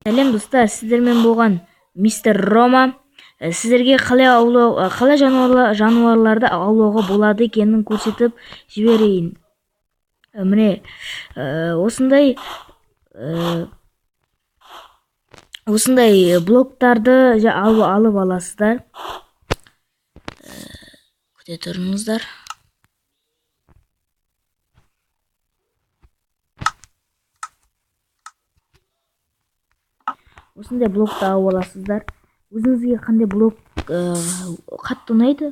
Сәлем достар, сіздермен болған мистер Рома. Сіздерге қалай жануарларды аулауға болады екенін көрсетіп жіберейін. Міне, осындай блоктарды алып аласыздар. Күте тұрыңыздар. Осындай блокты алып аласыздар. Өзіңізге қандай блок қатты ұнайды,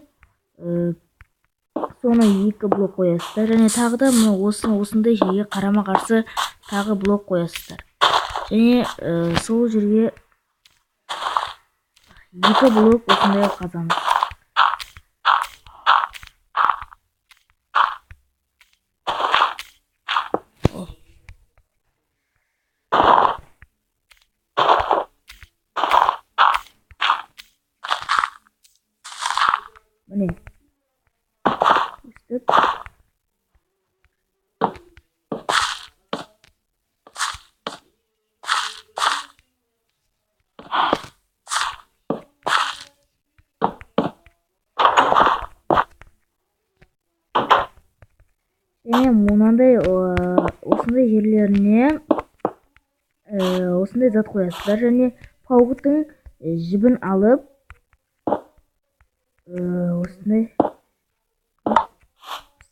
соны 2 блок қоясыздар. Және тағы да осындай жерге қарама-қарсы тағы блок қоясыздар. Және сол жерге 2 блок осындай қазамыз. Міне, өстіп. Және мынандай осындай жерлеріне осындай зат қоясыздар. Және пауықтың жібін алып осындай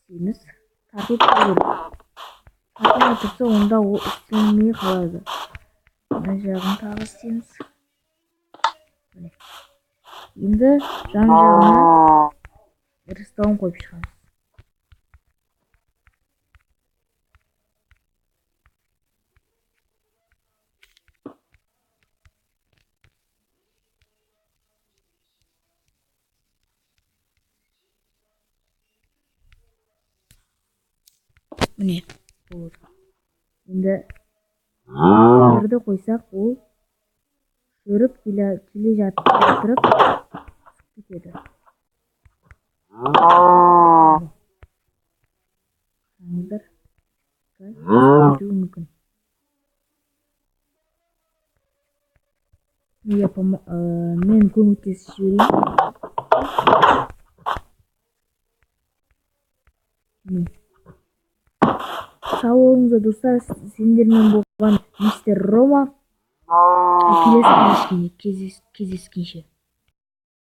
істейміз. Тартып тұру керек. Тартып тұрса, онда ол істемей қалады. Мына жағын тағы істейміз. Енді жан жағына растауын қойып шығамыз. Міне, болды. Енді жерді қойсақ, ол жүріп келе жатырып кетеді. Қараңыздар, кетуі мүмкін. Мен көмектесіп жіберейін. Сау болыңыздар достар, сендермен болған мистер Рома. Келесі кездескенше.